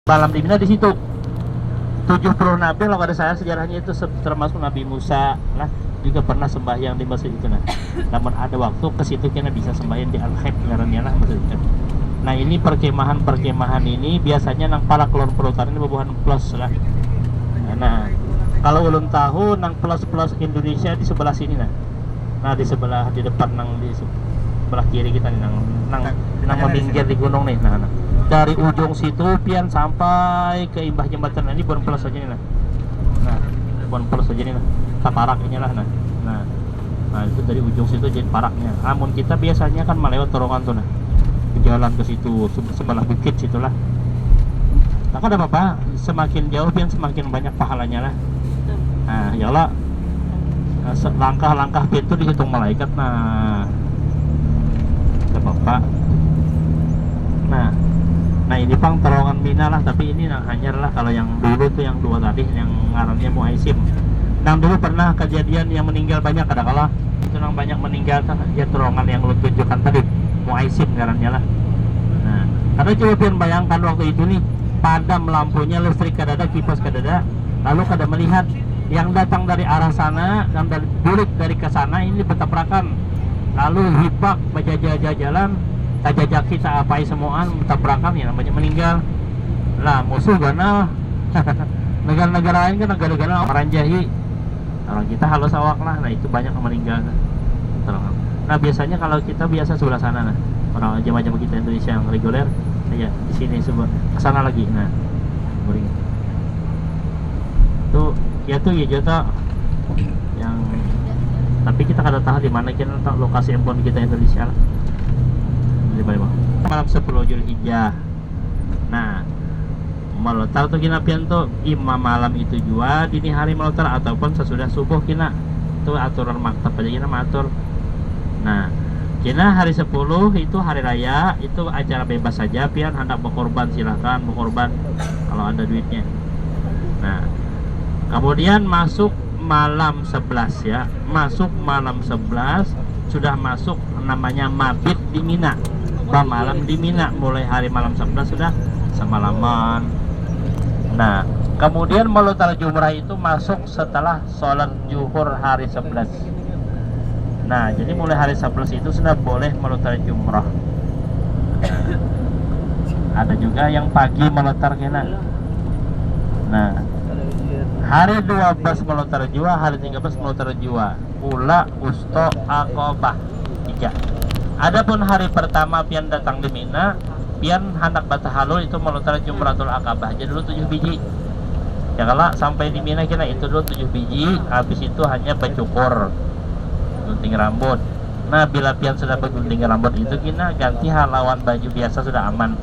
malam di Mina di situ 70 nabi kalau ada saya sejarahnya itu termasuk Nabi Musa lah juga pernah sembahyang di masjid itu. Nah namun ada waktu ke situ kita bisa sembahyang di Al-Khayb ngarannya lah masjid itu. Nah ini perkemahan ini biasanya nang para kelon pelotar ini bebuhan plus lah. Nah kalau ulun tahu nang plus Indonesia di sebelah sini nah di sebelah di depan nang di sebelah kiri kita nih nang meminggir di gunung nih nah. Dari ujung situ pian sampai ke imbah jembatan ini bon plus aja nih nah bon plus aja nih nah paraknya lah nah itu dari ujung situ jadi paraknya. Namun kita biasanya kan melewat terowongan tuh nah jalan ke situ sebelah bukit situlah. Tak ada apa-apa, semakin jauh pian semakin banyak pahalanya lah. Nah ya Allah, langkah-langkah pian itu dihitung malaikat. Nah ada apa-apa. Nah ini pang terowongan Mina lah, tapi ini nah, hanya lah kalau yang dulu tuh yang dua tadi yang ngarannya Muaisim. Nang dulu pernah kejadian yang meninggal banyak ada kalah itu nang banyak meninggal kan ya terowongan yang lu tunjukkan tadi Muaisim ngarannya lah. Nah karena coba pian bayangkan waktu itu nih padam lampunya, listrik kadada, kipas kadada, lalu kada melihat yang datang dari arah sana dan dari bulik dari ke sana ini bertabrakan, lalu hibak jalan tajajak kita apai semuaan tabrakan ya namanya meninggal lah musuh ganal. Negara-negara lain kan negara-negara orang jahi orang kita halus awak lah. Nah itu banyak yang meninggal nah biasanya kalau kita biasa sebelah sana nah orang jamaah-jamaah kita Indonesia yang reguler ya di sini sebelah kesana lagi. Nah tuh ya jota yang tapi kita kada tahu di mana kita lokasi handphone kita Indonesia lah. Malam 10 Zulhijjah. Nah melontar tuh kina pian tuh imam malam itu juga dini hari melontar ataupun sesudah subuh kina itu aturan maktab aja kina mengatur. Nah kina hari 10 itu hari raya itu acara bebas saja pian hendak berkorban silahkan berkorban kalau ada duitnya. Nah kemudian masuk malam 11 ya, masuk malam 11 sudah masuk namanya mabit di Mina. Malam di Mina mulai hari malam 11 sudah semalaman. Nah kemudian melontar jumrah itu masuk setelah sholat zuhur hari 11. Nah jadi mulai hari 11 itu sudah boleh melontar jumrah. Nah, ada juga yang pagi melontar kena. Nah hari 12 melontar jua, hari 13 melontar jua, ula usto akobah 3. Adapun hari pertama pian datang di Mina, pian hendak batahalul itu melontar jumratul akabah aja dulu 7 biji. Ya kalau sampai di Mina kira itu dulu 7 biji, habis itu hanya bercukur, gunting rambut. Nah bila pian sudah bergunting rambut itu kina ganti halawan baju biasa sudah aman,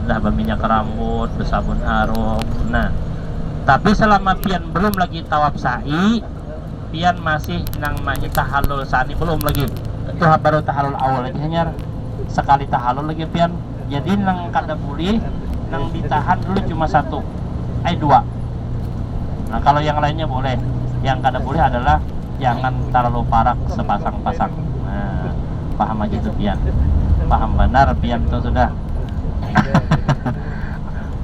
sudah berminyak rambut, bersabun harum. Nah tapi selama pian belum lagi tawaf sa'i, pian masih namanya tahallul sani belum lagi. Itu baru tahalul awal lagi hanya sekali tahalul lagi pian. Jadi nang kada boleh nang ditahan dulu cuma 2. Nah kalau yang lainnya boleh. Yang kada boleh adalah jangan terlalu parak sepasang-pasang. Nah paham aja tuh pian, paham benar pian tuh sudah.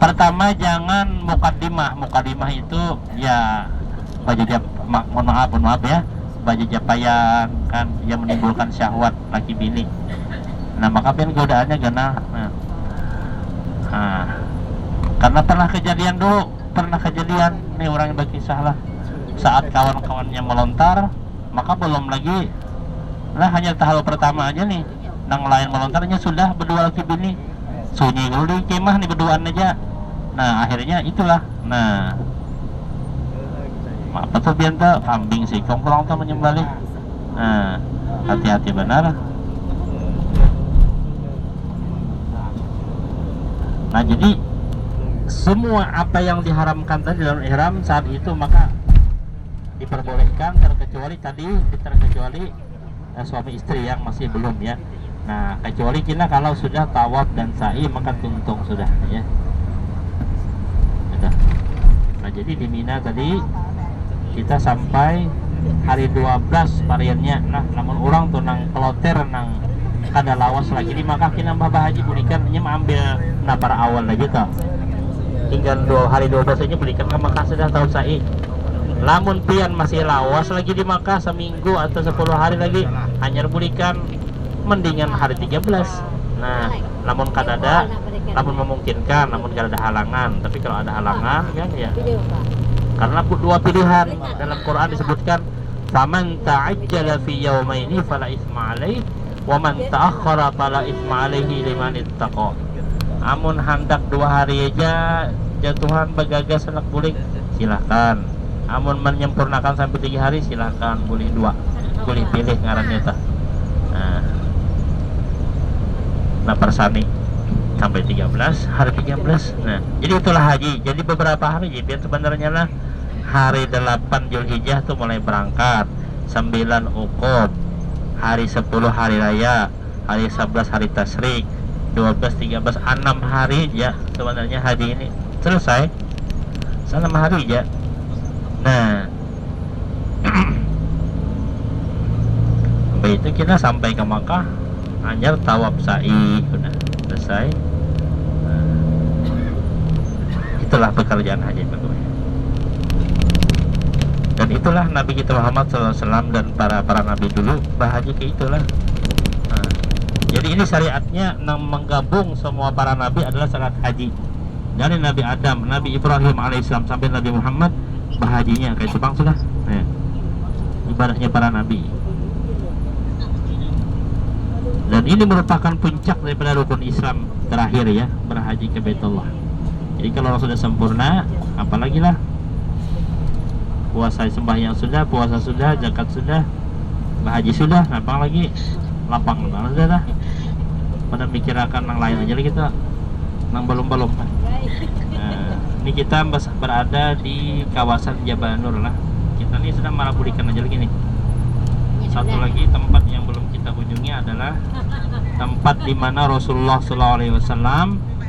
Pertama jangan mukadimah itu ya baju dia mohon maaf ya baju japaian kan yang menimbulkan syahwat laki bini. Nah maka pian godaannya gana. Nah karena pernah kejadian nih orang yang berkisah lah saat kawan-kawannya melontar maka belum lagi lah hanya tahallul pertama aja nih nang lain melontarnya sudah berdua laki bini sunyi dulu di kemah nih berduaan aja. Nah akhirnya itulah nah apa tuh bianta kambing sikong kurang tuh menyembelih. Nah hati-hati benar. Nah jadi semua apa yang diharamkan tadi dalam ihram saat itu maka diperbolehkan terkecuali suami istri yang masih belum ya. Nah kecuali kita kalau sudah tawaf dan sa'i maka tuntung sudah ya. Nah jadi di Mina tadi kita sampai hari 12 variannya. Nah namun orang tuh nang peloter nang kada lawas lagi di maka kita mbah haji bunikan hanya ambil napar awal lagi tuh tinggal 2 hari 12 aja belikan ke Makkah sudah tahun sa'i. Lamun pian masih lawas lagi di Makkah seminggu atau 10 hari lagi hanya belikan mendingan hari 13. Nah, namun kadada, namun memungkinkan, namun kalau ada halangan. Tapi kalau ada halangan kan ya, karena dua pilihan dalam Quran disebutkan, faman ta'ajjala fi yaumaini fala itsma alaihi wa man ta'akhkhara fala itsma alaihi liman ittaqa. Amun hendak 2 hari aja jatuhan bagagas anak boleh silahkan. Amun menyempurnakan sampai 3 hari silahkan, boleh 2, boleh pilih ngarannya tah. Nah persani sampai 13 hari 13. Nah jadi itulah haji. Jadi beberapa hari jadi sebenarnya lah hari 8 Zulhijjah tuh mulai berangkat, 9 Uqub, hari 10 hari raya, hari 11 hari tasyrik, 12 13 6 hari ya sebenarnya haji ini selesai 6 hari ya. Nah sampai itu kita sampai ke Makkah hanya tawaf sa'i sudah selesai. Itulah pekerjaan haji berdua. Dan itulah Nabi kita Muhammad SAW dan para nabi dulu berhaji ke itulah. Jadi ini syariatnya yang menggabung semua para nabi adalah syariat haji. Dari Nabi Adam, Nabi Ibrahim alaihissalam sampai Nabi Muhammad berhajinya kayak Jepang sudah. Ibadahnya para nabi. Dan ini merupakan puncak daripada rukun Islam terakhir ya, berhaji ke Baitullah. Jadi kalau sudah sempurna, apalagi lah puasa sembahyang sudah, puasa sudah, zakat sudah, berhaji sudah, apalagi lapang banget sudah dah. Pada mikirkan yang lain aja kita, yang belum. Ini kita berada di kawasan Jabal Nur lah. Kita ini sedang merabulikan aja lagi nih. Satu lagi tempat yang belum kita kunjungi adalah tempat di mana Rasulullah SAW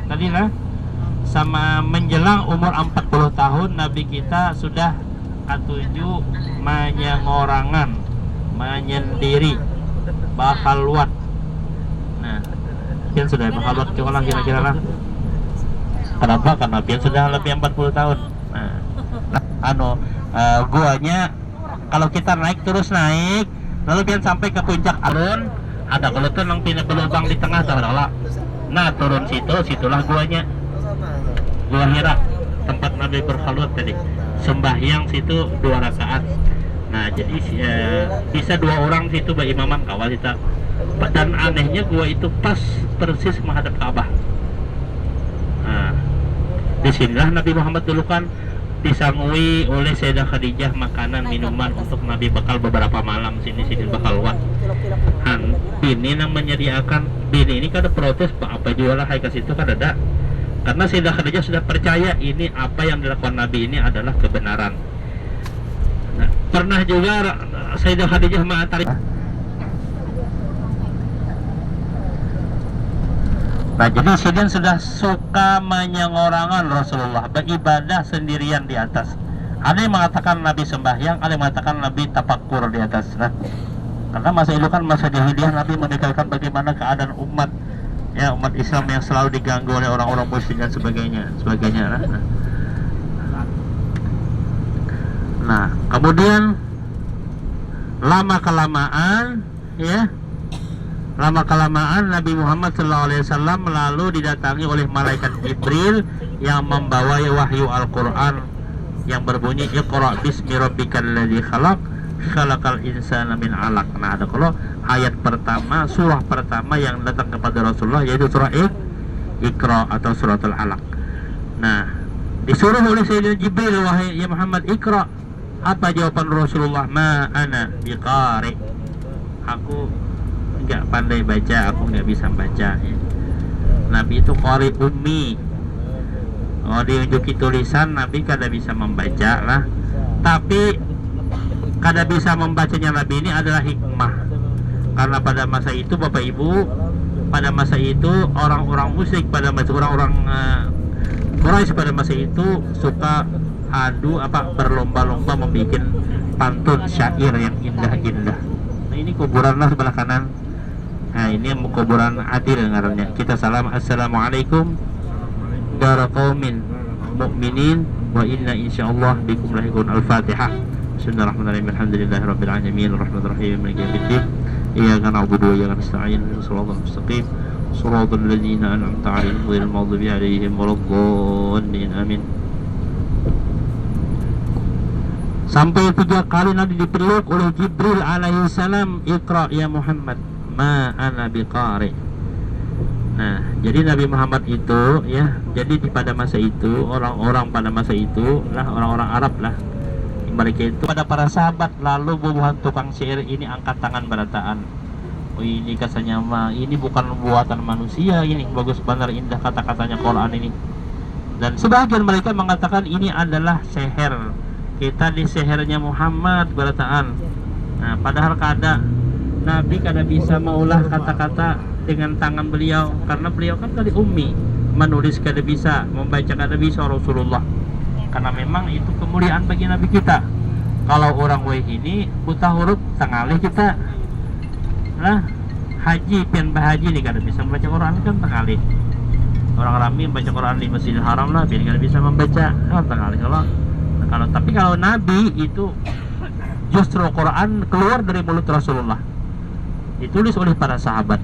tadi lah sama menjelang umur 40 tahun Nabi kita sudah katuju menyengorangan, menyendiri, bakhalwat. Nah, pian sudah bakhalwat coba lah kira-kira lah. Kenapa? Karena pian sudah lebih 40 tahun. Nah, guanya kalau kita naik terus naik, lalu pian sampai ke puncak alun, ada kelutan yang pindah berlubang di tengah taruhlah. Nah, turun situlah guanya. Gua Hira, tempat Nabi berkhalwat tadi. Sembahyang situ 2 rakaat. Nah jadi bisa 2 orang situ berimaman kawal kita. Dan anehnya gua itu pas persis menghadap Ka'bah. Nah, disinilah Nabi Muhammad dulu kan disangui oleh Sayyidah Khadijah makanan minuman untuk Nabi bekal beberapa malam sini bakhalwat. Bini yang menyediakan, bini ini kan ada protes apa jualah hai ke situ kan ada. Karena Sayyidah Khadijah sudah percaya ini apa yang dilakukan Nabi ini adalah kebenaran. Nah, pernah juga Sayyidah Khadijah mengatakan, nah jadi Sidin sudah suka menyengorangan Rasulullah beribadah sendirian di atas. Ada yang mengatakan Nabi sembahyang, ada yang mengatakan Nabi tafakur di atas. Nah, karena masa itu kan masa jahiliyah Nabi meninggalkan bagaimana keadaan umat ya, umat Islam yang selalu diganggu oleh orang-orang musyrik dan sebagainya. Nah, kemudian lama kelamaan Nabi Muhammad SAW lalu didatangi oleh malaikat Jibril yang membawa wahyu Al-Quran yang berbunyi Iqra bismi rabbikal ladzi khalaq khalaqal insana min 'alaq. Nah, ada kalau ayat pertama, surah pertama yang datang kepada Rasulullah yaitu surah Iqra atau suratul Alaq. Nah, disuruh oleh Sayyidina Jibril, wahai ya Muhammad Iqra. Apa jawaban Rasulullah? Ma ana biqari. Aku enggak pandai baca, aku enggak bisa baca ya. Nabi itu qari ummi. Oh, diunjuki tulisan Nabi kada bisa membaca lah. Tapi kada bisa membacanya Nabi ini adalah hikmah. Karena pada masa itu Bapak Ibu, pada masa itu orang-orang musyrik, pada masa orang-orang Quraisy pada masa itu suka berlomba-lomba membuat pantun syair yang indah-indah. Nah, ini kuburan lah sebelah kanan. Nah, ini kuburan Adil ngarannya. Kita salam assalamualaikum daraqaumin mu'minin wa inna insyaallah bikum lahiqun. Al-Fatihah. Bismillahirrahmanirrahim. Alhamdulillahirabbil alamin arrahmanirrahim maliki yaumiddin. Iyyaka na'budu wa iyyaka nasta'in ihdinas siratal mustaqim siratal ladzina an'amta 'alaihim ghairil maghdubi 'alaihim waladdallin. Amin. Sampai 3 kali Nabi dipeluk oleh Jibril alaihi salam, Iqra ya Muhammad, ma ana biqari. Nah, jadi Nabi Muhammad itu ya, jadi pada masa itu orang-orang pada masa itu lah, orang-orang Arab lah, mereka itu pada para sahabat lalu bubuhan tukang syair ini angkat tangan berataan. Oh, ini katanya mah ini bukan buatan manusia, ini bagus benar indah kata-katanya Quran ini. Dan sebagian mereka mengatakan ini adalah seher. Kita di sehernya Muhammad berataan. Nah, padahal kada Nabi kada bisa maulah kata-kata dengan tangan beliau, karena beliau kan dari ummi, menulis kada bisa, membaca kada bisa Rasulullah. Karena memang itu kemuliaan bagi Nabi kita. Kalau orang ini buta huruf tangalih kita. Nah, haji pian bahaji nih kada bisa membaca Quran kan tangalih. Orang Rami membaca Quran di Masjidil Haram lah, pian kada bisa membaca kan tangalih. Tapi kalau Nabi itu justru Quran keluar dari mulut Rasulullah, ditulis oleh para sahabat,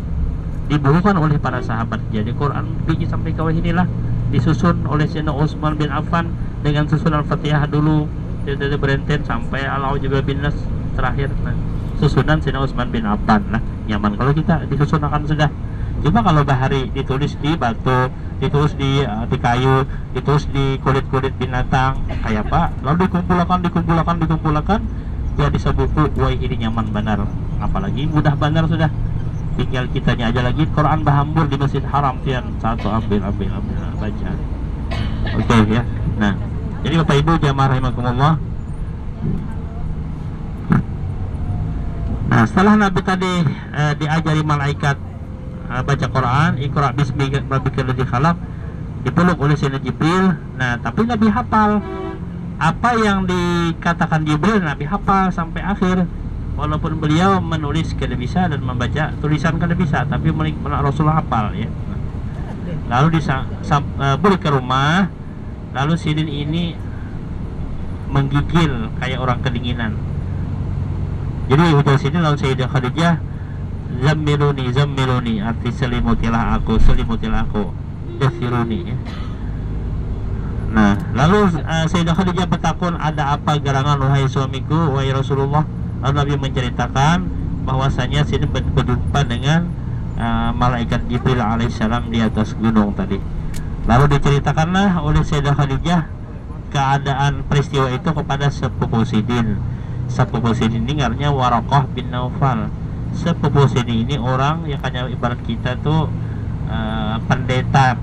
dibukukan oleh para sahabat. Jadi Quran biji sampai kawah inilah disusun oleh Sayyidina Utsman bin Affan dengan susunan Fatihah dulu, dari berenten sampai Al-A'udzu bin Nas terakhir. Nah, susunan Sayyidina Utsman bin Affan lah, nyaman kalau kita disusun akan sudah. Cuma kalau bahari ditulis di batu, ditulis di kayu, ditulis di kulit-kulit binatang, kayak apa? Lalu dikumpulkan, ya bisa buku. Wah, ini nyaman benar. Apalagi mudah benar sudah. Tinggal kitanya aja lagi Quran bahambur di Masjid Haram tian satu ambil baca. Oke ya. Nah, jadi Bapak Ibu jamaah rahimakumullah. Nah, setelah Nabi tadi diajari malaikat baca Quran, Iqra bismi rabbikal ladzi khalaq, dipeluk oleh Sayyidina Jibril. Nah, tapi Nabi hafal apa yang dikatakan Jibril, Nabi hafal sampai akhir. Walaupun beliau menulis kada bisa dan membaca tulisan kada bisa, tapi Rasulullah hafal ya. Lalu balik ke rumah, lalu Sidin ini menggigil kayak orang kedinginan. Jadi ujar Sidin lalu Sayyidah Khadijah, Zammiluni, arti selimutilah aku, dasiruni ya. Nah, lalu Sayyidah Khadijah bertakun, ada apa gerangan wahai suamiku, wahai Rasulullah? Lalu Nabi menceritakan bahwasanya sini berjumpa dengan malaikat Jibril alaihissalam di atas gunung tadi. Lalu diceritakanlah oleh Sayyidah Khadijah keadaan peristiwa itu kepada sepupu Sidin. Sepupu Sidin ini artinya Waraqah bin Naufal. Sepupu Sidin ini orang yang hanya ibarat kita tuh pendeta